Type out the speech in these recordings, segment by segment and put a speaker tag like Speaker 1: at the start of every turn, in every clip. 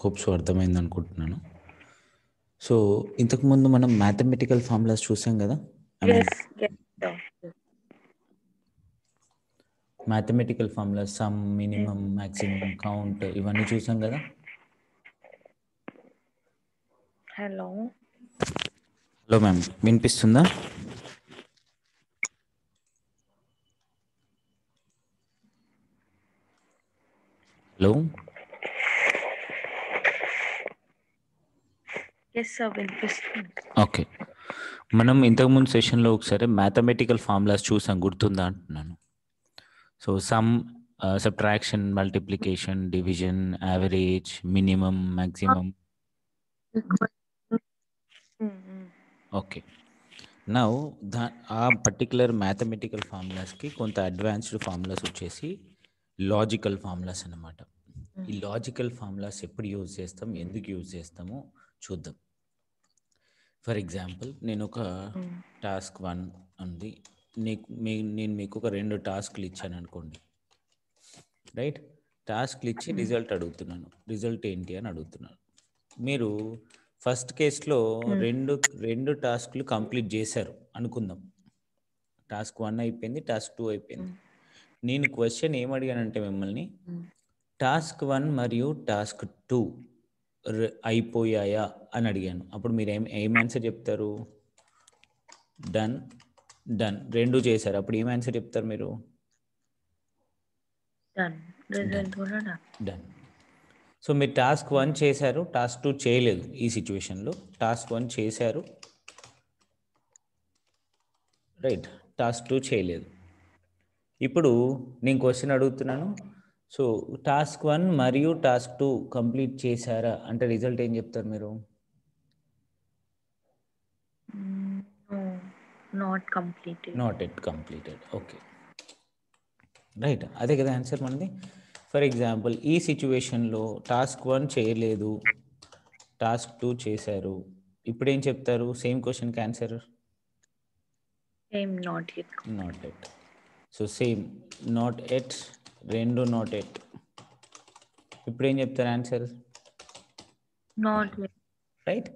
Speaker 1: Hopes అర్థమైంది అనుకుంటున్నాను. So ఇంతకుముందు మనం మ్యాథమెటికల్ ఫార్ములాస్ చూసాం కదా.
Speaker 2: Yes, yes, sir.
Speaker 1: Mathematical formulas some, minimum, maximum, count ఇవన్నీ చూసాం కదా.
Speaker 2: Hello.
Speaker 1: హలో మ్యామ్, వినిపిస్తుందా? హలో.
Speaker 2: Yes, sir. Viనిపిస్తుంది.
Speaker 1: ఓకే, మనం ఇంతకుముందు సెషన్లో ఒకసారి మ్యాథమెటికల్ ఫార్ములాస్ చూసాం, గుర్తుందా అంటున్నాను. So some, subtraction, multiplication, division, average, minimum, maximum. Okay, now ఆ పర్టికులర్ మ్యాథమెటికల్ ఫార్ములాస్కి కొంత అడ్వాన్స్డ్ ఫార్ములాస్ వచ్చేసి లాజికల్ ఫార్ములాస్ అన్నమాట. ఈ లాజికల్ ఫార్ములాస్ ఎప్పుడు యూజ్ చేస్తాం, ఎందుకు యూజ్ చేస్తామో చూద్దాం. ఫర్ ఎగ్జాంపుల్, నేను ఒక టాస్క్ 1 ఉంది, నేను మీకు ఒక 2 టాస్క్లు ఇచ్చాను అనుకోండి, రైట్. టాస్క్లు ఇచ్చి రిజల్ట్ అడుగుతున్నాను, రిజల్ట్ ఏంటి అని అడుగుతున్నాను. మీరు ఫస్ట్ కేసులో రెండు టాస్క్లు కంప్లీట్ చేశారు అనుకుందాం. టాస్క్ 1 అయిపోయింది, టాస్క్ 2 అయిపోయింది. నేను క్వశ్చన్ ఏమడిగానంటే మిమ్మల్ని, టాస్క్ 1 మరియు టాస్క్ 2 అయిపోయాయా అని అడిగాను. అప్పుడు మీరు ఏం ఆన్సర్ చెప్తారు? డన్, డన్, రెండు చేశారు. అప్పుడు ఏం ఆన్సర్ చెప్తారు మీరు?
Speaker 2: Done. Result కూడా done.
Speaker 1: డన్. సో మీరు టాస్క్ 1 చేశారు, టాస్క్ 2 చేయలేదు. ఈ సిచ్యువేషన్లో టాస్క్ 1 చేశారు, రైట్, టాస్క్ 2 చేయలేదు. ఇప్పుడు నేను క్వశ్చన్ అడుగుతున్నాను, సో టాస్క్ 1 మరియు టాస్క్ 2 కంప్లీట్ చేశారా అంటే రిజల్ట్ ఏం చెప్తారు మీరు?
Speaker 2: No, not completed.
Speaker 1: Not yet completed. Okay, right, అదే కదా ఆన్సర్ మనది. ఫర్ ఎగ్జాంపుల్, ఈ సిచ్యువేషన్లో టాస్క్ 1 చేయలేదు, టాస్క్ 2 చేశారు. ఇప్పుడు ఏం చెప్తారు సేమ్ క్వశ్చన్కి answer?
Speaker 2: Same, not yet.
Speaker 1: Not at. So same, not at, రెండు నాట్ ఎట్. ఇప్పుడు ఏం చెప్తారు answer?
Speaker 2: Not yet.
Speaker 1: Right.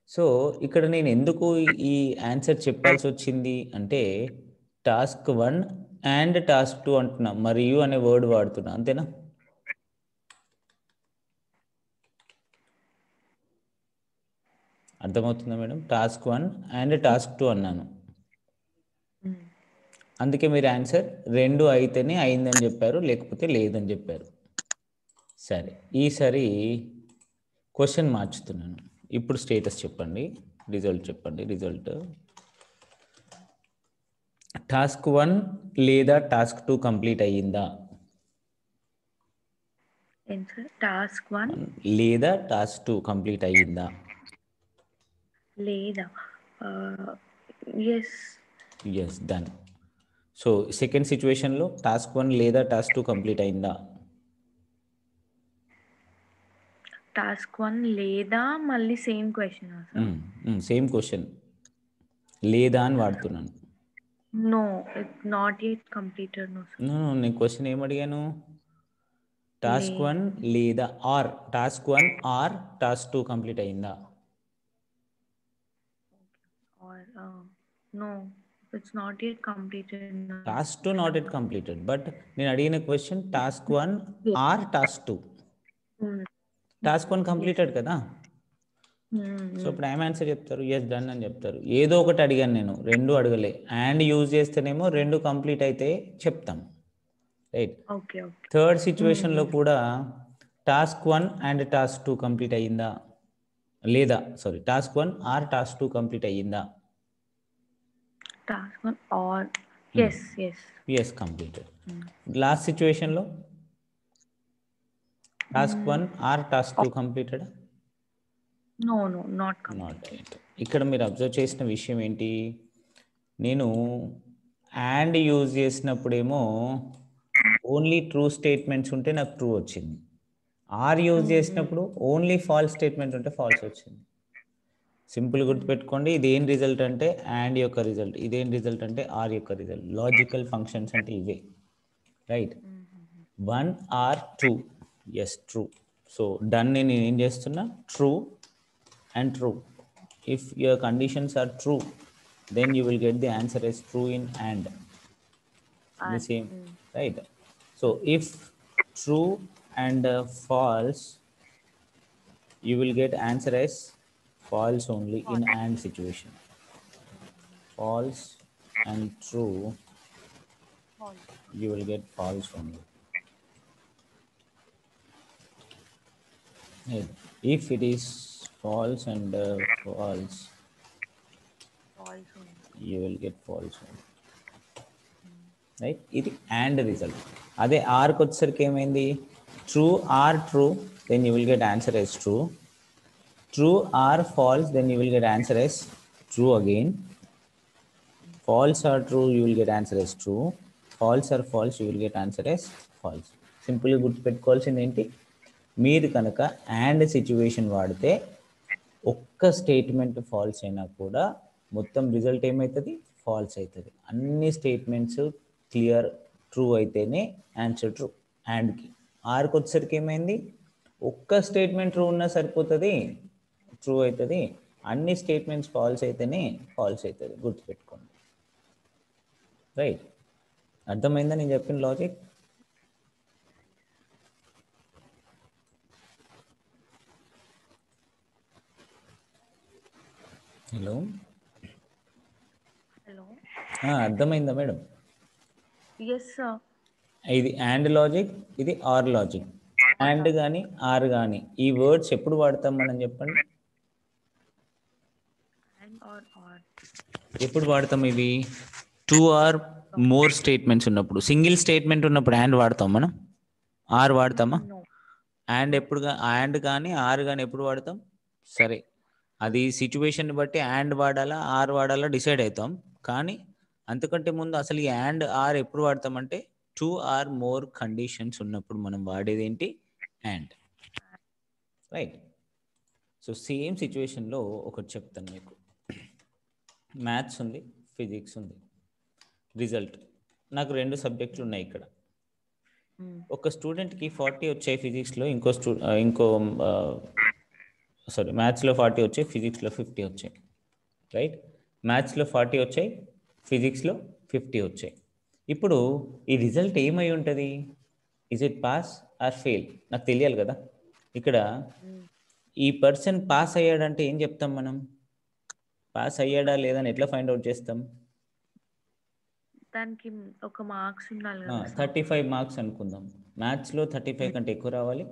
Speaker 1: So ఇక్కడ నేను ఎందుకు ఈ ఆన్సర్ చెప్పాల్సి వచ్చింది అంటే, టాస్క్ 1 అండ్ టాస్క్ 2 అంటున్నా, మరియు అనే వర్డ్ వాడుతున్నా, అంతేనా? అర్థమవుతుందా మేడం? టాస్క్ 1 అండ్ టాస్క్ 2 అన్నాను, అందుకే మీరు ఆన్సర్ రెండు అయితేనే అయిందని చెప్పారు, లేకపోతే లేదని చెప్పారు. సరే, ఈసారి క్వశ్చన్ మార్చుతున్నాను. ఇప్పుడు స్టేటస్ చెప్పండి, రిజల్ట్ చెప్పండి. రిజల్ట్ టాస్క్ 1 లేదా టాస్క్ 2 కంప్లీట్ అయ్యిందా?
Speaker 2: Answer. Task 1.
Speaker 1: లేదా టాస్క్ 2 కంప్లీట్ అయ్యిందా?
Speaker 2: లేదా. Yes.
Speaker 1: Yes, done. So second సిచ్యువేషన్లో టాస్క్ 1 లేదా టాస్క్ 2 కంప్లీట్ అయిందా?
Speaker 2: Task 1 లేదా మళ్ళీ సేమ్ క్వశ్చన్.
Speaker 1: సేమ్ క్వశ్చన్, లేదా అని వాడుతున్నాను.
Speaker 2: No, it's not yet completed. No, sir.
Speaker 1: నేను క్వశ్చన్ ఏమడిగాను? టాస్క్ 1 లేదా or task 1 or task 2 complete అయిందా?
Speaker 2: Or no, it's not yet completed. No.
Speaker 1: Task 2 not yet completed, but నేను అడిగిన question task 1 or task 2. Task 1 completed కదా. So ఇప్పుడు ఏం answer చెప్తారు? ఎస్, డన్ అని చెప్తారు. ఏదో ఒకటి అడిగాను నేను, రెండు అడగలే. అండ్ యూజ్ చేస్తేనేమో రెండు కంప్లీట్ అయితే చెప్తాం, రైట్.
Speaker 2: Okay, okay.
Speaker 1: థర్డ్ సిచ్యువేషన్లో కూడా టాస్క్ 1 అండ్ టాస్క్ 2 కంప్లీట్ అయ్యిందా? లేదా sorry, task 1 or task 2 complete అయ్యిందా?
Speaker 2: Task 1 or yes, yes.
Speaker 1: Yes, completed. Last సిచ్యువేషన్లో task 1 or task 2 completed?
Speaker 2: No, no, not completed.
Speaker 1: Not at. ఇక్కడ మీరు అబ్జర్వ్ చేసిన విషయం ఏంటి? నేను అండ్ యూజ్ చేసినప్పుడేమో ఓన్లీ ట్రూ స్టేట్మెంట్స్ ఉంటే నాకు ట్రూ వచ్చింది. ఆర్ యూజ్ చేసినప్పుడు ఓన్లీ ఫాల్స్ స్టేట్మెంట్ ఉంటే ఫాల్స్ వచ్చింది. సింపుల్ గుర్తుపెట్టుకోండి, ఇదేం రిజల్ట్ అంటే అండ్ యొక్క రిజల్ట్, ఇదేం రిజల్ట్ అంటే ఆర్ యొక్క రిజల్ట్. లాజికల్ ఫంక్షన్స్ అంటే ఇవే, right. 1 or 2, yes, true. So done నేను ఏం చేస్తున్నా, true and true. If your conditions are true, then you will get the answer as true in and. The same, right? So if true and false, you will get answer as false only in and situation. False and true,
Speaker 2: False.
Speaker 1: you will get false only. Right. If it is false and false,
Speaker 2: False only.
Speaker 1: you will get false only. Right, ఇది and result. అదే ఆర్కి వచ్చేసరికి ఏమైంది, true or true, then you will get answer as true. True or false, then you will get answer as true again. False or true, you will get answer as true. False or false, you will get answer as false. సింపుల్గా గుర్తుపెట్టుకోవాల్సింది ఏంటి, మీరు కనుక and situation వాడితే ఒక్క statement false అయినా కూడా మొత్తం రిజల్ట్ ఏమవుతుంది, ఫాల్స్ అవుతుంది. అన్ని స్టేట్మెంట్స్ క్లియర్ ట్రూ అయితేనే ఆన్సర్ ట్రూ. అండ్కి ఆర్కి వచ్చేసరికి ఏమైంది, ఒక్క స్టేట్మెంట్ ట్రూ ఉన్నా సరిపోతుంది, ట్రూ అవుతుంది. అన్ని స్టేట్మెంట్స్ ఫాల్స్ అయితేనే ఫాల్స్ అవుతుంది, గుర్తుపెట్టుకోండి. రైట్, అర్థమైందా నేను చెప్పిన లాజిక్? Hello,
Speaker 2: Hello.
Speaker 1: అర్థమైందా మేడం?
Speaker 2: Yes, sir.
Speaker 1: ఇది అండ్ లాజిక్, ఇది ఆర్ లాజిక్. అండ్ కానీ ఆర్ కానీ ఈ వర్డ్స్ ఎప్పుడు వాడతాం మనం చెప్పండి,
Speaker 2: And or.
Speaker 1: ఎప్పుడు వాడతాం ఇవి? టూ ఆర్ మోర్ స్టేట్మెంట్స్ ఉన్నప్పుడు. సింగిల్ స్టేట్మెంట్ ఉన్నప్పుడు అండ్ వాడతాం మనం, ఆర్ వాడతామా?
Speaker 2: No.
Speaker 1: అండ్ ఎప్పుడు, అండ్ కానీ ఆర్ కానీ ఎప్పుడు వాడతాం? సరే, అది సిచ్యువేషన్ బట్టి అండ్ వాడాలా ఆర్ వాడాలా డిసైడ్ అవుతాం. కానీ అంతకంటే ముందు అసలు ఈ అండ్ ఆర్ ఎప్పుడు వాడతామంటే టూ ఆర్ మోర్ కండిషన్స్ ఉన్నప్పుడు మనం వాడేది ఏంటి, అండ్. రైట్. సో సేమ్ సిచ్యువేషన్లో ఒకటి చెప్తాను మీకు. మ్యాథ్స్ ఉంది, ఫిజిక్స్ ఉంది. రిజల్ట్ నాకు రెండు సబ్జెక్టులు ఉన్నాయి ఇక్కడ. ఒక స్టూడెంట్కి 40 వచ్చాయి ఫిజిక్స్లో, ఇంకో మ్యాథ్స్లో 40 వచ్చాయి, ఫిజిక్స్లో 50 వచ్చాయి. రైట్, మ్యాథ్స్లో 40 వచ్చాయి, ఫిజిక్స్లో 50 వచ్చాయి. ఇప్పుడు ఈ రిజల్ట్ ఏమై ఉంటుంది, is it pass or fail, నాకు తెలియాలి కదా. ఇక్కడ ఈ పర్సన్ పాస్ అయ్యాడంటే ఏం చెప్తాం మనం, పాస్ అయ్యాడా లేదా అని ఎట్లా ఫైండ్ అవుట్ చేస్తాం?
Speaker 2: దానికి ఒక మార్క్స్ ఉండాలి కదా.
Speaker 1: 35 మార్క్స్ అనుకుందాం. మ్యాథ్స్లో 35 కంటే ఎక్కువ రావాలి,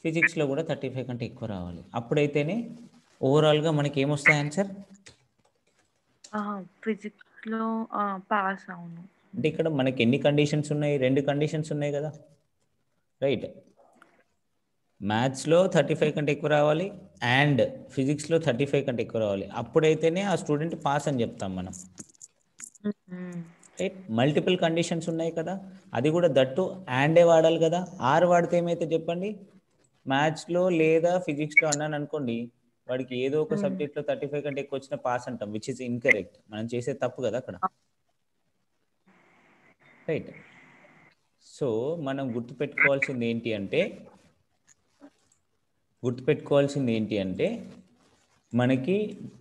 Speaker 1: ఫిజిక్స్లో కూడా 35 కంటే ఎక్కువ రావాలి. అప్పుడైతేనే ఓవరాల్గా మనకి ఏమొస్తాయి ఆన్సర్.
Speaker 2: ఫిజిక్స్లో పాస్. అవును.
Speaker 1: అంటే ఇక్కడ మనకి ఎన్ని కండిషన్స్ ఉన్నాయి, రెండు కండిషన్స్ ఉన్నాయి కదా. రైట్, మ్యాథ్స్లో 35 కంటే ఎక్కువ రావాలి అండ్ ఫిజిక్స్లో 35 కంటే ఎక్కువ రావాలి. అప్పుడైతేనే ఆ స్టూడెంట్ పాస్ అని చెప్తాం మనం. రైట్, మల్టిపుల్ కండిషన్స్ ఉన్నాయి కదా, అది కూడా దట్టు అండే వాడాలి కదా. ఆర్ వాడితే ఏమైతే చెప్పండి, మ్యాథ్స్లో లేదా ఫిజిక్స్లో అన్నాను అనుకోండి, వాడికి ఏదో ఒక సబ్జెక్ట్లో 35 కంటే ఎక్కువ వచ్చిన పాస్ అంటాం, విచ్ ఇస్ ఇన్కరెక్ట్. మనం చేసే తప్పు కదా అక్కడ. రైట్, సో మనం గుర్తుపెట్టుకోవాల్సింది ఏంటి అంటే మనకి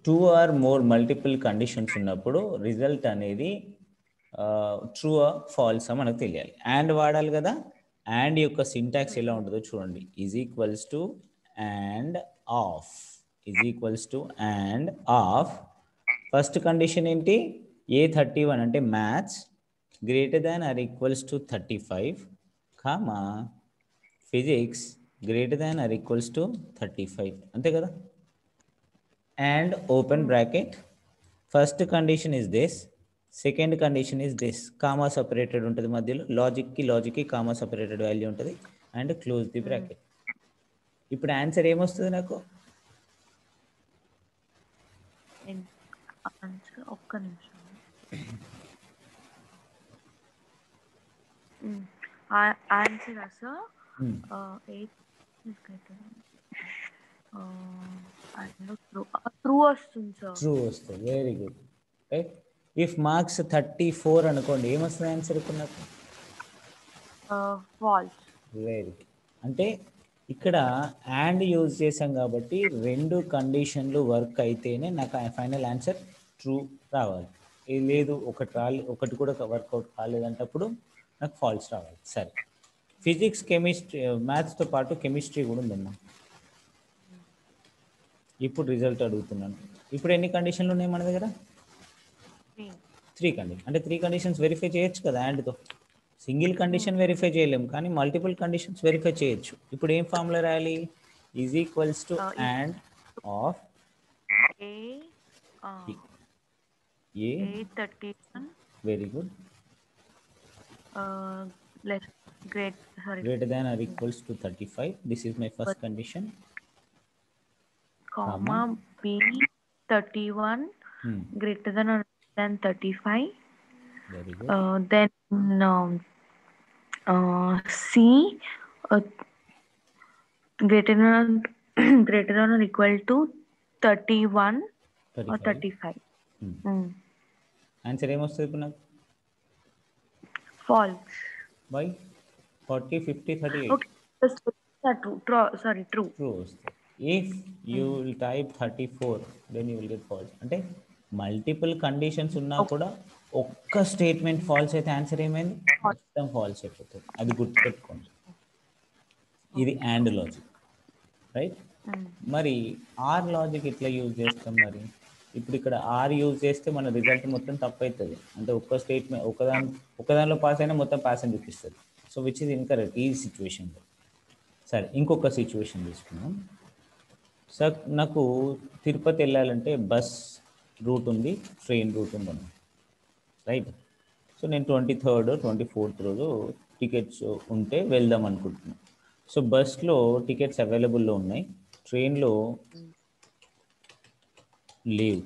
Speaker 1: two or more multiple conditions ఉన్నప్పుడు రిజల్ట్ అనేది ట్రూ ఫాల్సా మనకు తెలియాలి. అండ్ వాడాలి కదా. అండ్ యొక్క సింటాక్స్ ఎలా ఉంటుందో చూడండి. Is equals to and of, is equals to and of. First condition ఏంటి, A31 అంటే maths greater than or equals to 35, comma physics greater than or equals to 35, అంతే కదా. And open bracket, first condition is this, second condition is this, comma separated ఉంటుంది మధ్యలో, లాజిక్కి comma separated value ఉంటుంది, and close the bracket. ఇప్పుడు answer ఏమొస్తుంది నాకు,
Speaker 2: ఒక్క నిమిషం. ఆన్సర్ సార్ ట్రూ వస్తుంది సార్.
Speaker 1: ట్రూ వస్తుంది, very good. Right, if marks 34 అనుకోండి, ఏమొస్తుంది ఆన్సర్ ఇప్పుడు నాకు,
Speaker 2: ఫాల్స్.
Speaker 1: Very good. అంటే ఇక్కడ అండ్ యూజ్ చేసాం కాబట్టి రెండు కండిషన్లు వర్క్ అయితేనే నాకు ఫైనల్ ఆన్సర్ ట్రూ రావాలి. లేదు ఒకటి కూడా వర్కౌట్ కాలేదంటప్పుడు నాకు ఫాల్స్ రావాలి. సరే, ఫిజిక్స్ కెమిస్ట్రీ మ్యాథ్స్తో పాటు కెమిస్ట్రీ కూడా ఉందమ్మా. ఇప్పుడు రిజల్ట్ అడుగుతున్నాను. ఇప్పుడు ఎన్ని కండిషన్లు ఉన్నాయి మన దగ్గర? 3 కండిషన్. అంటే 3 కండిషన్స్ వెరిఫై చేయొచ్చు కదా యాండ్తో. సింగిల్ కండిషన్ వెరిఫై చేయలేము, కానీ మల్టిపుల్ కండిషన్స్ వెరిఫై చేయొచ్చు. ఇప్పుడు ఏం ఫార్ములా రాయాలి? Is equals to and of A
Speaker 2: 31
Speaker 1: very good greater than or equals to 35. This is my first condition.
Speaker 2: Comma B 31 greater than or less than 35.
Speaker 1: Very good.
Speaker 2: Then C greater than or equal to 31 or 35.
Speaker 1: Answer ఏమొస్తుంది ఇప్పుడు నాకు?
Speaker 2: False.
Speaker 1: Why? 40, 50, 38.
Speaker 2: Okay. True.
Speaker 1: True. If you will type 34, then you will get false. అంటే multiple conditions ఉన్నా కూడా ఒక్క statement false అయితే answer ఏమైంది? మొత్తం ఫాల్స్ అయిపోతుంది. అది గుర్తుపెట్టుకోండి. ఇది అండ్ లాజిక్, రైట్? మరి ఆర్ లాజిక్ ఎట్లా యూజ్ చేస్తాం? మరి ఇప్పుడు ఇక్కడ ఆర్ యూజ్ చేస్తే మన రిజల్ట్ మొత్తం తప్పు అవుతుంది. అంటే ఒక్క స్టేట్మెంట్ ఒకదానిలో పాస్ అయినా మొత్తం పాస్ అని చూపిస్తుంది. సో విచ్ ఇస్ ఇన్కరెక్ట్ ఈ సిచ్యువేషన్లో. సరే, ఇంకొక సిచ్యువేషన్ తీసుకున్నాం. సార్, నాకు తిరుపతి వెళ్ళాలంటే బస్ రూట్ ఉంది, ట్రైన్ రూట్ ఉందన్న, రైట్? సో నేను 23rd 24th రోజు టికెట్స్ ఉంటే వెళ్దాం అనుకుంటున్నాను. సో బస్లో టికెట్స్ అవైలబుల్లో ఉన్నాయి, ట్రైన్లో లేవు.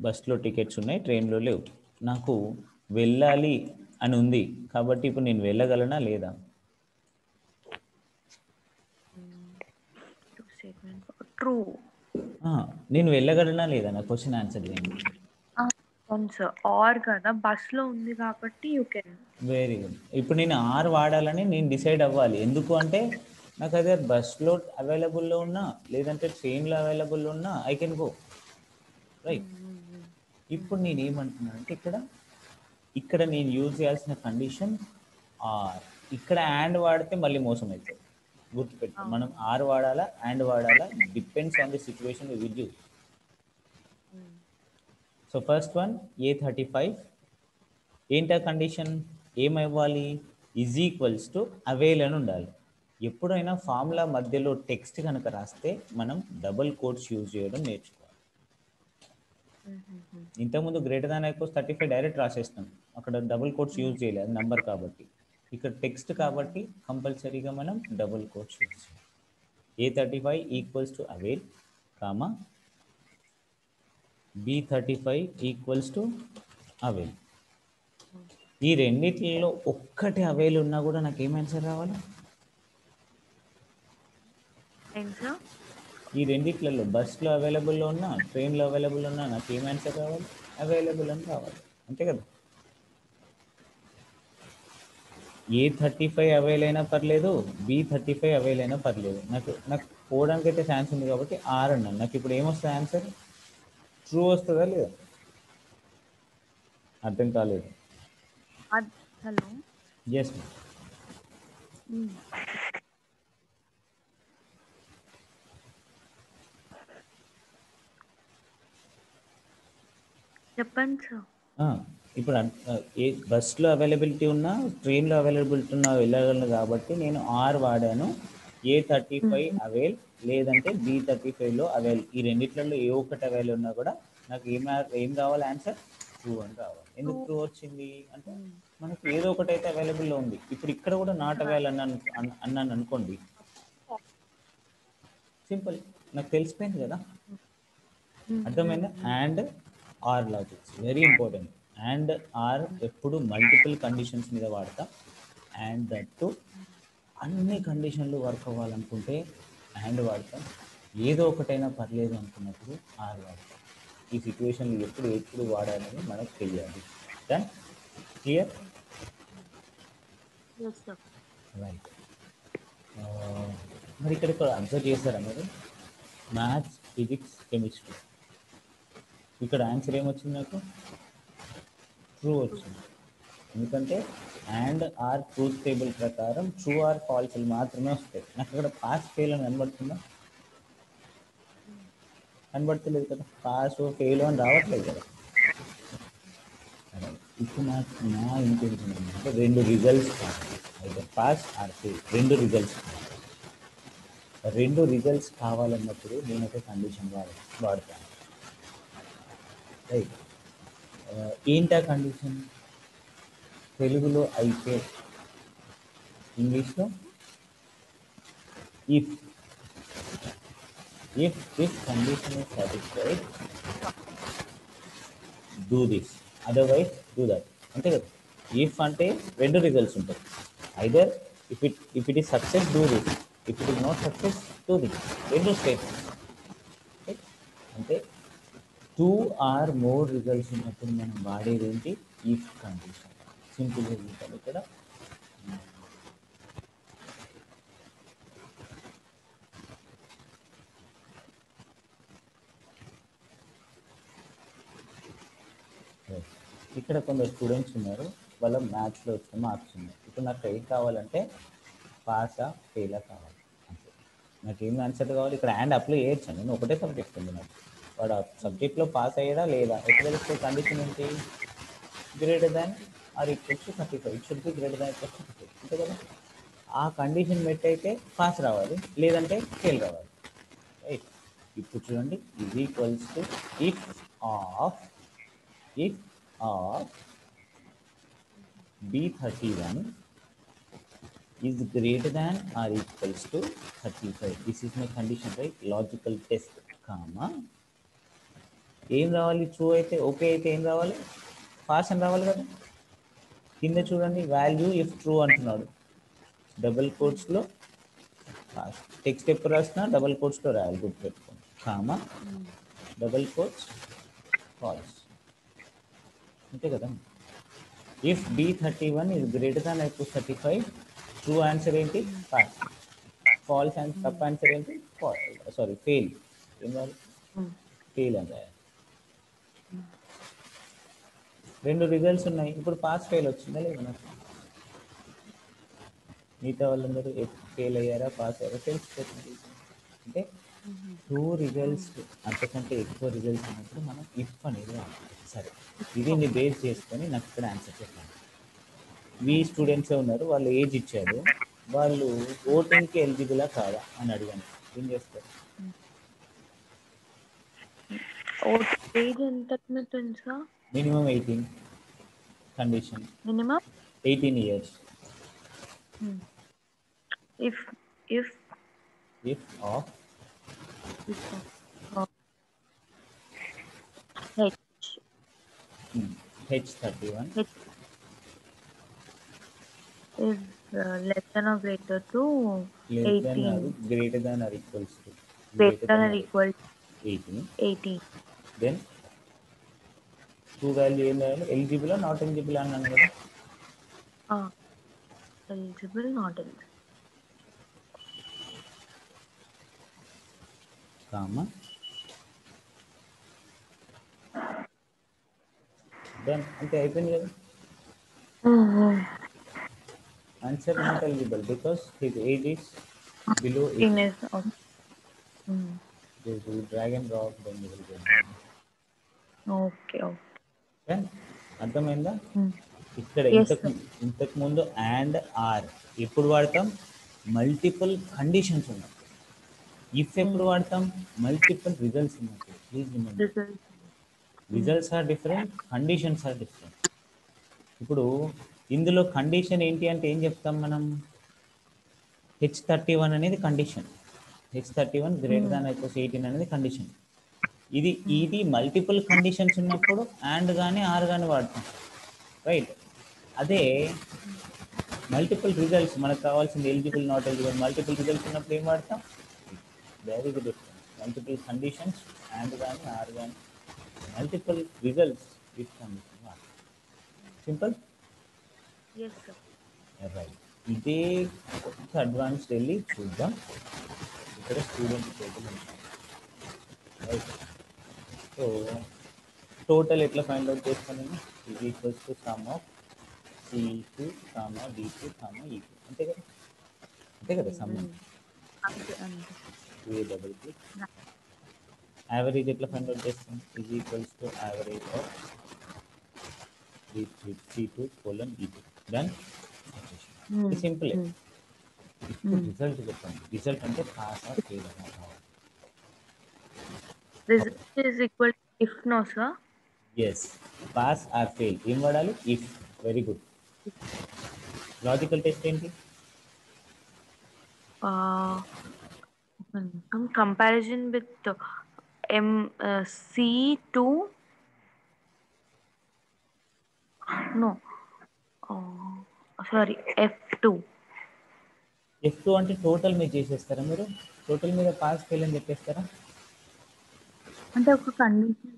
Speaker 1: బస్లో టికెట్స్ ఉన్నాయి, ట్రైన్లో లేవు. నాకు వెళ్ళాలి అని ఉంది కాబట్టి ఇప్పుడు నేను వెళ్ళగలనా లేదా?
Speaker 2: ట్రూ.
Speaker 1: నేను వెళ్ళగలనా లేదా? నా క్వశ్చన్ ఆన్సర్ చేయండి.
Speaker 2: ఆర్ కదా, బస్లో ఉంది కాబట్టి యూ కెన్.
Speaker 1: Very good. ఇప్పుడు నేను ఆర్ వాడాలని నేను డిసైడ్ అవ్వాలి. ఎందుకు అంటే నాకు అదే బస్లో అవైలబుల్లో ఉన్నా లేదంటే ట్రైన్లో అవైలబుల్లో ఉన్నా ఐ కెన్ గో, రైట్? ఇప్పుడు నేను ఏమంటున్నాను అంటే ఇక్కడ నేను యూజ్ చేయాల్సిన కండిషన్ ఆర్. ఇక్కడ అండ్ వాడితే మళ్ళీ మోసం అవుతుంది. గుర్తుపెట్టు, మనం ఆర్ వాడాలా అండ్ వాడాలా depends on the situation we will use. So first one A35. ఏంటా కండిషన్? ఏమవ్వాలి? ఈజ్ ఈక్వల్స్ టు అవైల్ అని ఉండాలి. ఎప్పుడైనా ఫార్ములా మధ్యలో టెక్స్ట్ కనుక రాస్తే మనం డబుల్ కోట్స్ యూజ్ చేయడం నేర్చుకోవాలి. ఇంతకుముందు గ్రేటర్ దాన్ ఈక్వల్స్ 35 డైరెక్ట్ రాసేస్తాం, అక్కడ డబుల్ కోట్స్ యూజ్ చేయలేదు, అది నంబర్ కాబట్టి. ఇక్కడ టెక్స్ట్ కాబట్టి కంపల్సరీగా మనం డబుల్ కోట్స్ యూజ్ చేయాలి. A35 equals to avail, comma B35 equals to avail. ఈ రెండిట్లో ఒక్కటి అవైల్ ఉన్నా కూడా నాకు ఏం ఆన్సర్ రావాలి? ఈ రెండిట్లలో బస్లో అవైలబుల్లో ఉన్నా ట్రైన్లో అవైలబుల్ ఉన్నా నాకు ఏం ఆన్సర్ రావాలి? అవైలబుల్ అని రావాలి, అంతే కదా? A35 అవైల్ అయినా పర్లేదు, B35 అవైల్ అయినా పర్లేదు. నాకు పోవడానికి అయితే ఛాన్స్ ఉంది కాబట్టి ఆర్ అన్నాను. నాకు ఇప్పుడు ఏమొస్తుంది ఆన్సర్? ట్రూ వస్తుందా లేదా? అర్థం కాలేదు.
Speaker 2: హలో,
Speaker 1: ఎస్
Speaker 2: చెప్పండి సార్.
Speaker 1: ఇప్పుడు ఏ బస్లో అవైలబిలిటీ ఉన్నా ట్రైన్లో అవైలబిలిటీ ఉన్నా వెళ్ళగలను కాబట్టి నేను ఆర్ వాడాను. A35 అవైల్ లేదంటే B35లో అవైల్. ఈ రెండిట్లలో ఏ ఒక్కటి అవైల్ ఉన్నా కూడా నాకు ఏం కావాలి? ఆన్సర్ ట్రూ అని రావాలి. ఎందుకు ట్రూ వచ్చింది అంటే మనకు ఏదో ఒకటి అయితే అవైలబుల్లో ఉంది. ఇప్పుడు ఇక్కడ కూడా నాట్ అవైల్ అన్నాను అనుకోండి, సింపుల్, నాకు తెలిసిపోయింది కదా. అర్థమైందా? And or logics very important. And or ఎప్పుడు మల్టిపుల్ కండిషన్స్ మీద వాడతాం. అండ్ దట్ అన్ని కండిషన్లు వర్క్ అవ్వాలనుకుంటే అండ్ వాడతాం. ఏదో ఒకటైనా పర్లేదు అనుకున్నప్పుడు ఆర్ వాడతాం. ఈ సిచ్యువేషన్లు ఎప్పుడు వాడాలని మనకు తెలియాలి. డన్? క్లియర్? రైట్. ఆ, మరి ఇక్కడ అబ్జర్వ్ చేస్తారా మీరు? Maths, physics, chemistry. ఇక్కడ ఆన్సర్ ఏమొచ్చింది నాకు? ట్రూ వచ్చింది. ఎందుకంటే అండ్ ఆర్ ట్రూత్ టేబుల్ ప్రకారం ట్రూ ఆర్ ఫాల్స్లు మాత్రమే వస్తాయి. నాకు ఇక్కడ పాస్ ఫెయిల్ అని కనబడుతుందా? కనబడతలేదు కదా. పాస్ ఫెయిల్ అని రావట్లేదు కదా. ఇప్పుడు నాకు నా ఇంటెన్షన్ ఏంటంటే రెండు రిజల్ట్స్ కావాలి. అయితే పాస్ ఆర్ ఫెయిల్, రెండు రిజల్ట్స్ కావాలి. రెండు రిజల్ట్స్ కావాలన్నప్పుడు నేనైతే కండిషన్ వాడతాను. రైట్. ఏంటా కండిషన్? తెలుగులో అయితే, ఇంగ్లీష్లో if. If condition is satisfied, do this, otherwise do that. అంతే కదా. ఇఫ్ అంటే రెండు రిజల్ట్స్ ఉంటాయి. Either if it is success, do this. If it is not success, do this. రెండు స్టేట్మెంట్స్. అంటే టూ ఆర్ మోర్ రిజల్ట్స్ ఉన్నప్పుడు మనం వాడేది ఏంటి? If condition. సింపుల్ రిజల్ట్ ఇక్కడ. ఇక్కడ కొందరు స్టూడెంట్స్ ఉన్నారు, వాళ్ళ మ్యాథ్స్లో వచ్చిన మార్క్స్ ఉన్నాయి. ఇప్పుడు నాకు ఏం కావాలంటే పాసా ఫెయిలా కావాలి అంతే. నాకు ఏం ఆన్సర్ కావాలి? ఇక్కడ హ్యాండ్ అప్లై చేయొచ్చు. నేను ఒకటే సబ్జెక్ట్ ఉంది నాకు. వాడు ఆ సబ్జెక్ట్లో పాస్ అయ్యాడా లేదా? ఎక్కడ తెలిస్తే కండిషన్ ఏంటి? Greater than or equals to 35. It should be greater than equals to 35. అంతే కదా. ఆ కండిషన్ మెట్ అయితే పాస్ రావాలి, లేదంటే ఫెయిల్ రావాలి. రైట్. ఇప్పుడు చూడండి, is equals to if of B31 is greater than or equals to 35. This is my condition, right? Logical test, comma. ఏం రావాలి? ట్రూ అయితే, ఓకే అయితే ఏం రావాలి? పాస్ అని రావాలి కదా. కింద చూడండి, వాల్యూ ఇఫ్ ట్రూ అంటున్నాడు, డబుల్ కోట్స్లో పాస్. టెక్స్ట్ ఎప్పుడు రాసినా డబుల్ కోట్స్లో రాయాలి, గుర్తుపెట్టుకోండి. Comma, double quotes, false. అంతే కదా. If B31 is greater than or equal to 35, true answer ఏంటి? పాస్. ఫాల్స్ ఆన్సర్, తప్ప ఆన్సర్ ఏంటి? Sorry, fail. ఏం రాయాలి? ఫెయిల్ అని రాయాలి. రెండు రిజల్ట్స్ ఉన్నాయి. ఇప్పుడు పాస్ ఫెయిల్ వచ్చిందా లేదా నాకు? మిగతా వాళ్ళందరూ ఫెయిల్ అయ్యారా, పాస్ అయ్యారా తెలిసిపోతుంది. అంటే టూ రిజల్ట్స్ అంతకంటే ఎక్కువ రిజల్ట్స్ ఉన్నప్పుడు మనం ఇఫ్ అనేది రావాలి. సరే, దీన్ని బేస్ చేసుకొని నాకు ఇక్కడ ఆన్సర్ చెప్పాలి. మీ స్టూడెంట్సే ఉన్నారు, వాళ్ళు ఏజ్ ఇచ్చారు, వాళ్ళు ఓటింగ్కి ఎలిజిబులా కాదా అని అడిగాను. ఏం చేస్తారు?
Speaker 2: ఏజ్ ఎంత తెలుసా?
Speaker 1: Minimum 18. Condition
Speaker 2: minimum
Speaker 1: 18 years.
Speaker 2: If
Speaker 1: of H31
Speaker 2: is less than or greater to
Speaker 1: less than
Speaker 2: 18.
Speaker 1: or greater than or equals to
Speaker 2: Greater than or equal to
Speaker 1: 18.
Speaker 2: 18.
Speaker 1: Then true value ఏం రాయాలి? ఎలిజిబుల్ నాట్ ఎలిజిబుల్ అన్నాను కదా.
Speaker 2: Eligible, not eligible.
Speaker 1: Comma, then అంతే, అయిపోయింది కదా. Answer not eligible because his age is below 18. Drag and drop, then you will get.
Speaker 2: Okay.
Speaker 1: అర్థమైందా? ఇక్కడ ఇంతకు ముందు అండ్ ఆర్ ఎప్పుడు వాడతాం? మల్టిపుల్ కండిషన్స్ ఉన్నప్పుడు. ఇఫ్ ఎప్పుడు వాడతాం? మల్టిపుల్ రిజల్ట్స్ ఉన్నప్పుడు. Please remember, results are different, conditions are different. ఇప్పుడు ఇందులో కండిషన్ ఏంటి అంటే ఏం చెప్తాం మనం? H31 అనేది condition. H31 greater than equal to 18 అనేది కండిషన్. ఇది మల్టిపుల్ కండిషన్స్ ఉన్నప్పుడు అండ్ కానీ ఆర్ కానీ వాడతాం, రైట్. అదే మల్టిపుల్ రిజల్ట్స్, మనకు కావాల్సింది eligible not eligible, multiple results ఉన్నప్పుడు ఏం వాడతాం? Very good difference. Multiple conditions and కానీ ఆర్ కానీ, మల్టిపుల్ రిజల్ట్స్ విత్ కండిషన్ వాడతాం. Simple, right. ఇదే కొంచెం అడ్వాన్స్డ్ వెళ్ళి చూద్దాం. ఇక్కడ స్టూడెంట్ టోటల్ ఉంటుంది, రైట్. సో టోటల్ ఎట్లా ఫైండ్ అవుట్ చేస్తాను నేను? ఇది equals to some of C2, D2, E2, అంతే కదా, అంతే కదా సమ్.
Speaker 2: అంతే అంతే.
Speaker 1: ఏ డబుల్ క్లిక్ యావరేజ్ ఎట్లా ఫైండ్ అవుట్ చేస్తాం? ఇది equals to average of C2 colon E2. Then simple. ఇప్పుడు రిజల్ట్ చెప్పండి. రిజల్ట్ అంటే పాస్ ఆర్ ఫెయిల్ అని కావాలి.
Speaker 2: Result is equal if no sir.
Speaker 1: Yes, pass or fail ఏం వాడాలి? If. Very good. Logical test ఏంటి?
Speaker 2: Comparison with C2 no sorry F2.
Speaker 1: F2 అంటే total మీద చేసేస్తారా మీరు? టోటల్ మీద పాస్ ఫెయిల్ అని చెప్పేస్తారా?
Speaker 2: అంటే ఒక కండిషన్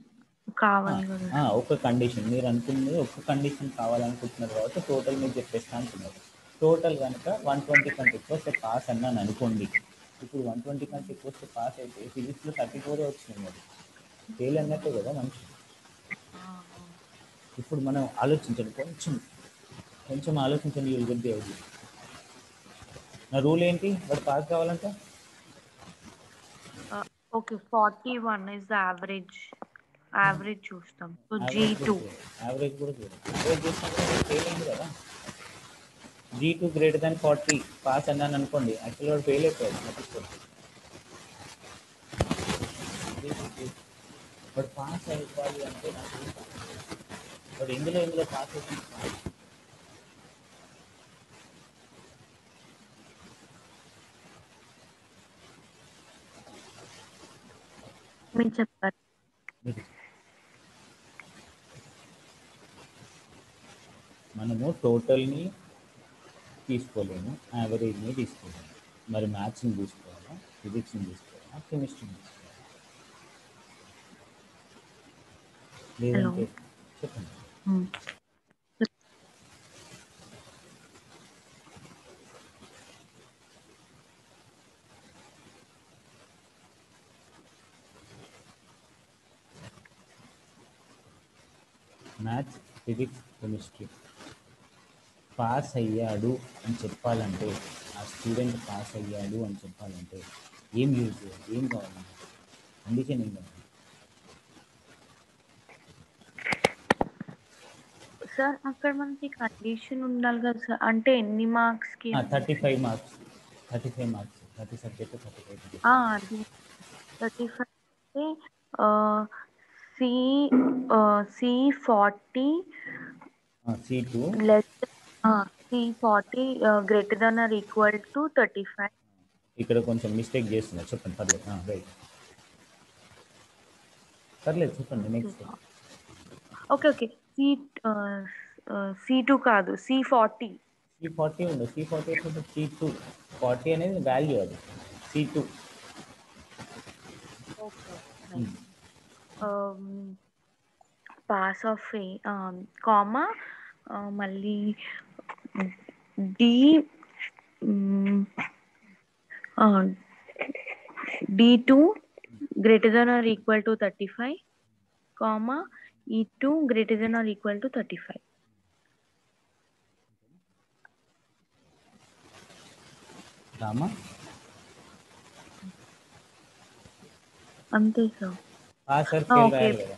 Speaker 2: కావాలి కదా.
Speaker 1: ఒక కండిషన్ మీరు అనుకున్నది, ఒక కండిషన్ కావాలనుకుంటున్నారు కాబట్టి టోటల్ మీద చెప్పేస్తా అంటున్నారు. టోటల్ కనుక 120 కంటే ఎక్కువ వస్తే పాస్ అన్నాను అనుకోండి. ఇప్పుడు 120 కంటే ఎక్కువ వస్తే పాస్ అయితే ఫిజిక్స్లో 34 వచ్చింది, మరి ఫెయిల్ అన్నట్టే కదా మనిషి. ఇప్పుడు మనం ఆలోచించండి, కొంచెం ఆలోచించండి. You will get the idea. నా రూల్ ఏంటి వాడు పాస్ కావాలంటే?
Speaker 2: ఓకే 41 ఇస్ ద యావరేజ్ చూస్తాం. సో G2
Speaker 1: యావరేజ్ కూడా చూడండి. యావరేజ్ చూసినప్పుడు ఫెయిల్ అయింది కదా. G2 గ్రేటర్ దాన్ 40 పాస్ అన్నాను అనుకోండి, యాక్చువల్ వాడు ఫెయిల్ అయిపోయాడు. వాడు పాస్ అయిపోవాలి అంటే వాడు ఎందులో పాస్ అవుతుంది.
Speaker 2: మీరు చెప్పారు.
Speaker 1: మనము టోటల్ని తీసుకోలేము, యావరేజ్ని తీసుకోలేము. మరి మ్యాథ్స్ని తీసుకోవాలా, ఫిజిక్స్ని తీసుకోవాలా, కెమిస్ట్రీని తీసుకోవాలా? లేదంటే చెప్పండి. మ్యాథ్స్, ఫిజిక్స్, కెమిస్ట్రీ పాస్ అయ్యాడు అని చెప్పాలంటే, ఆ స్టూడెంట్ పాస్ అయ్యాడు అని చెప్పాలంటే ఏం యూజ్ చేయాలి, ఏం కావాలి, కండిషన్ ఏం కావాలి?
Speaker 2: సార్ అక్కడ మనకి కండిషన్ ఉండాలి కదా సార్. అంటే ఎన్ని మార్క్స్కి?
Speaker 1: 35 మార్క్స్, 35 మార్క్స్, ప్రతి సబ్జెక్టు 35.
Speaker 2: అది 35 C40
Speaker 1: C2
Speaker 2: less C40 greater than or equal to 35.
Speaker 1: ఇక్కడ కొంచెం మిస్టేక్ చేస్తున్నారు, చెప్పండి. పర్లేదు, రైట్, పర్లేదు, చెప్పండి. నెక్స్ట్
Speaker 2: ఓకే C2 కాదు C40.
Speaker 1: C40 ఉండదు. C40 అయితే C2 40 అనేది వాల్యూ, అది C2.
Speaker 2: పాస్ ఆఫ్ కామా మళ్ళీ D2 greater than or equal to 35, comma E2 greater than or equal to 35.
Speaker 1: Rama
Speaker 2: అంతే సార్.
Speaker 1: పాస్ ఆర్ ఫెయిల్ రాయాలి కదా.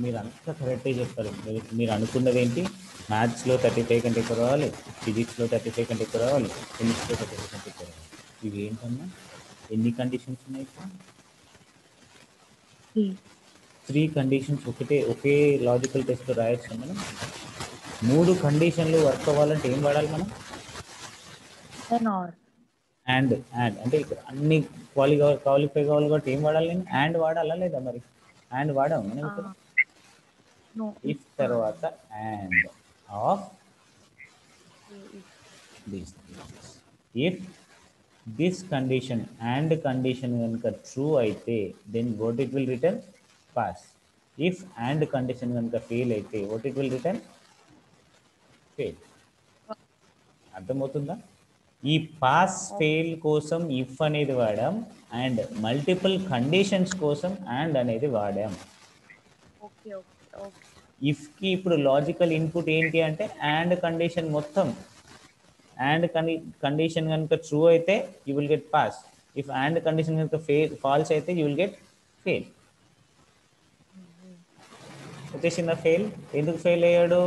Speaker 1: మీరు అంతా కరెక్టే చెప్పారు. మీరు అనుకున్నది ఏంటి? మ్యాథ్స్లో 35 కంటే ఎక్కువ రావాలి, ఫిజిక్స్లో 35 కంటే ఎక్కువ రావాలి, కెమిస్ట్రీలో 35 కంటే ఎక్కువ రావాలి. ఇవి ఏంటన్నా ఎన్ని కండిషన్స్ ఉన్నాయి ఇక్కడ? 3 కండిషన్స్ ఒకే లాజికల్ టెస్ట్లో రాయొచ్చు మనం. 3 కండిషన్లు వర్క్ అవ్వాలంటే ఏం వాడాలి మనం? అండ్ అంటే ఇక్కడ అన్ని క్వాలిఫై కావాలి కాబట్టి ఏం వాడాలి? నేను అండ్ వాడాలా లేదా? మరి అండ్ వాడాము మనం ఇక్కడ. ఇఫ్ తర్వాత and of this. If this condition and condition కనుక ట్రూ అయితే then what it will return? Pass. If and condition కనుక ఫెయిల్ అయితే what it will return fail. అర్థమవుతుందా? ఈ పాస్ ఫెయిల్ కోసం ఇఫ్ అనేది వాడాం అండ్ మల్టిపుల్ కండిషన్స్ కోసం అండ్ అనేది వాడాం.
Speaker 2: Okay okay okay.
Speaker 1: ఇఫ్కి ఇప్పుడు లాజికల్ ఇన్పుట్ ఏంటి అంటే అండ్ కండిషన్ మొత్తం. అండ్ కండిషన్ కనుక ట్రూ అయితే you will get pass. If and condition కనుక ఫాల్స్ అయితే యూ విల్ గెట్ ఫెయిల్. వచ్చేసిందా ఫెయిల్? ఎందుకు ఫెయిల్ అయ్యాడు?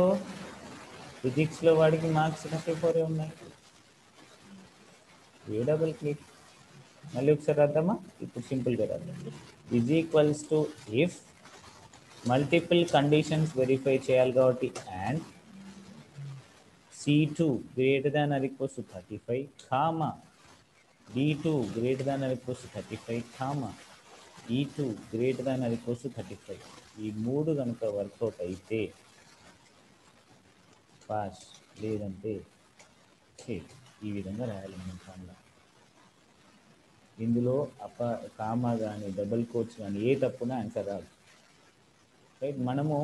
Speaker 1: ఫిజిక్స్లో వాడికి మార్క్స్ 34 ఉన్నాయి. ఏ డబుల్ క్లిక్ మళ్ళీ ఒకసారి రాద్దామా? ఇప్పుడు సింపుల్గా రాద్దాం. Is equals to if multiple conditions verify చేయాలి కాబట్టి and C2 greater than or equals to 35, comma D2 greater than or equals to 35, comma E2 greater than or equals to 35. ఈ మూడు కనుక వర్కౌట్ అయితే పాస్, లేదంటే ఫెయిల్. ఈ విధంగా రాయాలి మనం ఫార్ములా. ఇందులో కామా కానీ డబుల్ కోట్స్ కానీ ఏ తప్పున ఆన్సర్ రాదు. రైట్? మనము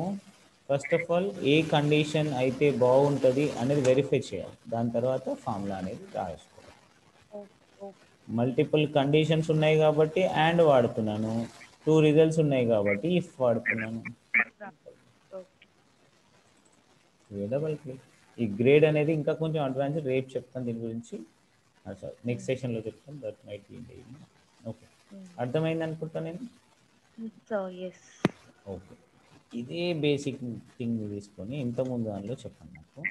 Speaker 1: first of all A condition అయితే బాగుంటుంది అనేది వెరిఫై చేయాలి. దాని తర్వాత ఫార్ములా అనేది రాసుకోవాలి. మల్టిపుల్ కండిషన్స్ ఉన్నాయి కాబట్టి అండ్ వాడుతున్నాను, 2 రిజల్ట్స్ ఉన్నాయి కాబట్టి ఇఫ్ వాడుతున్నాను. Double click. ఈ గ్రేడ్ అనేది ఇంకా కొంచెం అడ్వాన్స్, రేపు చెప్తాను దీని గురించి. సార్ నెక్స్ట్ సెషన్లో చెప్తాను. That might be in the evening. Okay, అర్థమైంది అనుకుంటా నేను. ఓకే, ఇదే బేసిక్ థింగ్ తీసుకొని ఇంతకుముందు దానిలో చెప్పండి నాకు.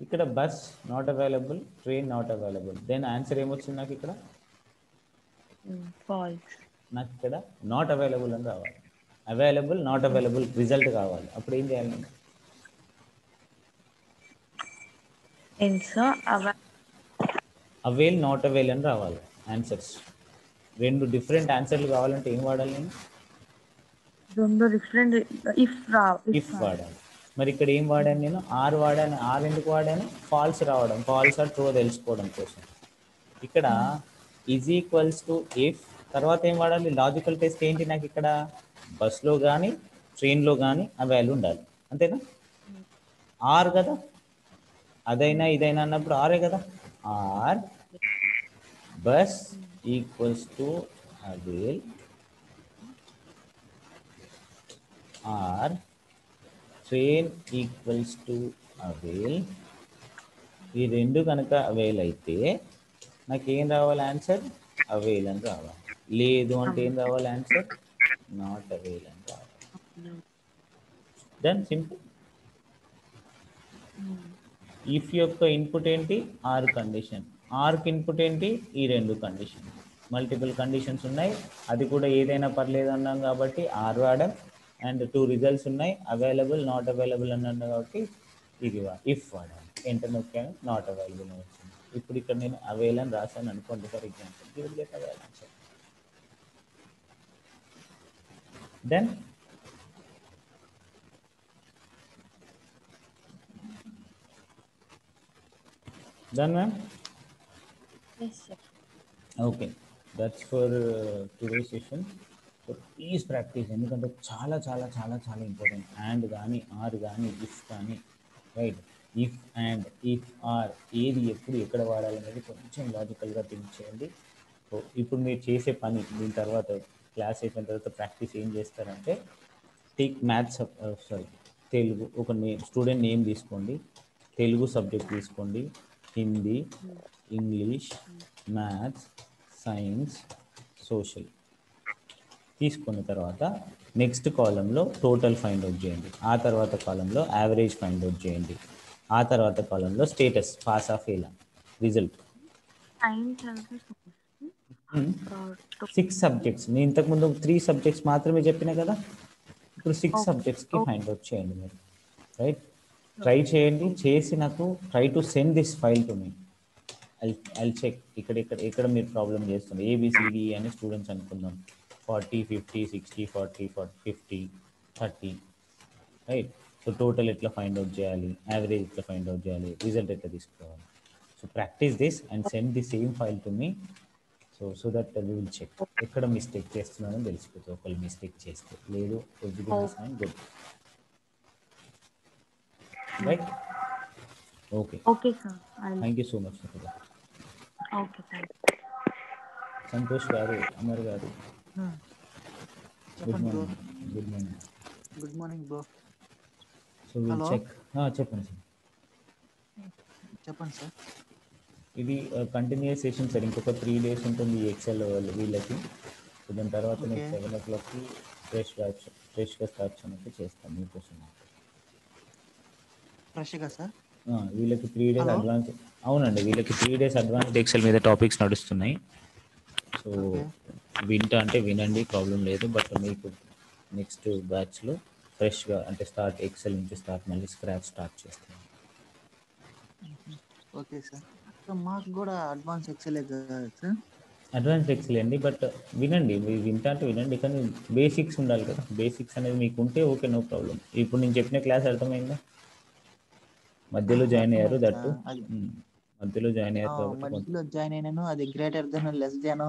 Speaker 1: ఇక్కడ bus not available, train not available, then answer ఏమొచ్చింది నాకు ఇక్కడ?
Speaker 2: ఫాల్స్.
Speaker 1: నాకు ఇక్కడ నాట్ అవైలబుల్ అని రావాలి. అవైలబుల్ నాట్ అవైలబుల్ రిజల్ట్ కావాలి. అప్పుడు ఏం చేయాలి నేను? అవైల్ నాట్ అవైల్ అని రావాలి ఆన్సర్స్. రెండు డిఫరెంట్ ఆన్సర్లు కావాలంటే ఏం వాడాలి నేను?
Speaker 2: రెండు డిఫరెంట్
Speaker 1: ఇఫ్ వాడాలి. మరి ఇక్కడ ఏం వాడాను నేను? ఆర్ వాడాను. ఆర్ ఎందుకు వాడాను? ఫాల్స్ రావడం, ఫాల్స్ ఆర్ ట్రూ తెలుసుకోవడం కోసం. ఇక్కడ ఈజ్ ఈక్వల్స్ టు ఇఫ్ తర్వాత ఏం వాడాలి? లాజికల్ టెస్ట్ ఏంటి నాకు ఇక్కడ? బస్లో కానీ ట్రైన్లో కానీ ఆ వాల్యూ ఉండాలి, అంతేనా? ఆర్ కదా, అదైనా ఇదైనా అన్నప్పుడు ఆరే కదా. Or bus equals to avail, or train equals to avail. ఈ రెండు కనుక అవైల్ అయితే నాకేం రావాలి ఆన్సర్? అవైల్ అని రావాలి. లేదు అంటే ఏం రావాలి ఆన్సర్? నాట్ అవైల్ అని రావాలి. Then simple. ఇఫ్ యొక్క ఇన్పుట్ ఏంటి? Or condition. ఆర్కి ఇన్పుట్ ఏంటి? ఈ రెండు కండిషన్. మల్టిపుల్ కండిషన్స్ ఉన్నాయి, అది కూడా ఏదైనా పర్లేదు అన్నాం కాబట్టి ఆర్ వాడాం. అండ్ 2 రిజల్ట్స్ ఉన్నాయి, అవైలబుల్ నాట్ అవైలబుల్ అన్నాను కాబట్టి ఇది ఇఫ్ వాడాను. ఎంటర్ నొక్కాను, నాట్ అవైలబుల్ అని వచ్చింది. ఇప్పుడు ఇక్కడ నేను అవైల్ అని రాశాను అనుకోండి for example. Then done ma'am?
Speaker 2: Yes sir.
Speaker 1: Okay, that's for today's session. So please practice, ఎందుకంటే చాలా చాలా చాలా చాలా ఇంపార్టెంట్. అండ్ కానీ ఆర్ కానీ ఇఫ్ కానీ, right? If and if or ఏది ఎప్పుడు ఎక్కడ వాడాలనేది కొంచెం లాజికల్గా థింక్ చేయండి. సో ఇప్పుడు మీరు చేసే పని దీని తర్వాత క్లాస్ అయిపోయిన తర్వాత ప్రాక్టీస్ ఏం చేస్తారంటే, టేక్ మ్యాథ్స్, తెలుగు ఒక స్టూడెంట్ నేమ్ తీసుకోండి, తెలుగు సబ్జెక్ట్ తీసుకోండి, Hindi, English, maths, science, social తీసుకున్న తర్వాత నెక్స్ట్ కాలంలో టోటల్ ఫైండ్ అవుట్ చేయండి. ఆ తర్వాత కాలంలో యావరేజ్ ఫైండ్ అవుట్ చేయండి. ఆ తర్వాత కాలంలో status, pass of fail result. 6 subjects. నేను ఇంతకుముందు 3 సబ్జెక్ట్స్ మాత్రమే చెప్పినా కదా, ఇప్పుడు 6 సబ్జెక్ట్స్కి ఫైండ్ అవుట్ చేయండి మీరు, రైట్? ట్రై చేయండి, చేసి నాకు try to send this file to me. I'll check ఇక్కడ మీరు ప్రాబ్లం చేస్తుంది. ఏబిసిడి అని స్టూడెంట్స్ అనుకుందాం, 40, 50, 60, 40, 50, 30, రైట్? సో టోటల్ ఎట్లా ఫైండ్ అవుట్ చేయాలి, యావరేజ్ ఎట్లా ఫైండ్ అవుట్ చేయాలి, రిజల్ట్ ఎట్లా తీసుకోవాలి. So practice this and send the same file to me. So that we will check ఎక్కడ మిస్టేక్ చేస్తున్నానో తెలిసిపోతుంది. ఒకళ్ళు మిస్టేక్ చేస్తే లేదు, everything is fine, good, right. Okay,
Speaker 2: okay sir.
Speaker 1: Thank you so much for that.
Speaker 2: Okay, thank
Speaker 1: Santosh garu, Amar garu, good
Speaker 3: చెప్పండి bro.
Speaker 1: Morning. Good morning.
Speaker 3: Good morning bro.
Speaker 1: So will
Speaker 3: hello.
Speaker 1: Check. చెప్పండి sir.
Speaker 3: చెప్పండి sir.
Speaker 1: ఇది continuous session sir. ఇంకొక 3 days ఉంటుంది ఈ XL వీళ్ళకి. So దాని తర్వాత నేను 7 o'clockకి ఫ్రెష్గా స్టార్ట్ చేయడానికి చేస్తాను మీకోసం.
Speaker 3: ఫ్రెష్గా సార్.
Speaker 1: వీళ్ళకి 3 days
Speaker 3: హలో.
Speaker 1: అడ్వాన్స్. అవునండి, వీళ్ళకి 3 days అడ్వాన్స్ ఎక్సెల్ మీద టాపిక్స్ నడుస్తున్నాయి. సో వింటా అంటే వినండి, ప్రాబ్లం లేదు. బట్ మీకు నెక్స్ట్ బ్యాచ్లో ఫ్రెష్గా అంటే స్టార్ట్ ఎక్సెల్ నుంచి స్టార్ట్, మళ్ళీ స్క్రాచ్ స్టార్ట్ చేస్తాను.
Speaker 3: Okay sir. సో మాకు కూడా advance Excel sir.
Speaker 1: Advance Excel అండి, బట్ వినండి, మీరు వింటా అంటే వినండి, కానీ బేసిక్స్ ఉండాలి కదా. బేసిక్స్ అనేది మీకు ఉంటే ఓకే, నో ప్రాబ్లం. ఇప్పుడు నేను చెప్పిన క్లాస్ అర్థమైందా? మధ్యలో జాయిన్ అయ్యారు, దట్టు మధ్యలో జాయిన్ అయ్యారు కాబట్టి
Speaker 3: మధ్యలో జాయిన్ అయినాను. అది గ్రేటర్ దెన్, లెస్ దెన్,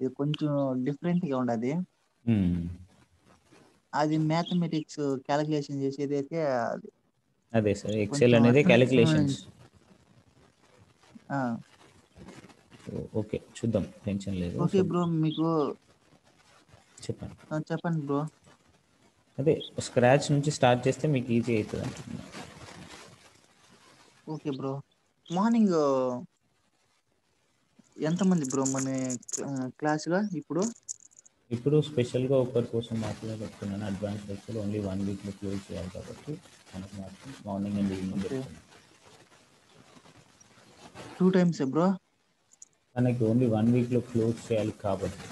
Speaker 3: ఇది కొంచెం డిఫరెంట్గా ఉండదు. అది మ్యాథమెటిక్స్ క్యాలిక్యులేషన్ చేసేది అయితే
Speaker 1: అదే సార్, ఎక్సెల్ అనేది క్యాలిక్యులేషన్స్. ఓకే, చూద్దాం, టెన్షన్ లేదు.
Speaker 3: ఓకే బ్రో, మీకు
Speaker 1: చెప్పండి.
Speaker 3: చెప్పండి బ్రో.
Speaker 1: అదే స్క్రాచ్ నుంచి స్టార్ట్ చేస్తే మీకు ఈజీ అవుతుంది అంటున్నా.
Speaker 3: Okay bro. మార్నింగ్ ఎంతమంది బ్రో మన క్లాస్లో ఇప్పుడు
Speaker 1: స్పెషల్గా ఒకరి కోసం మాత్రమే చెప్తున్నాను. అడ్వాన్స్ ఎక్సెల్ ఓన్లీ 1 weekలో క్లోజ్ చేయాలి కాబట్టి మనకు మాత్రం మార్నింగ్ అండ్ ఈవినింగ్ చెప్తున్నాను.
Speaker 3: 2 times బ్రో.
Speaker 1: మనకి ఓన్లీ 1 weekలో క్లోజ్ చేయాలి కాబట్టి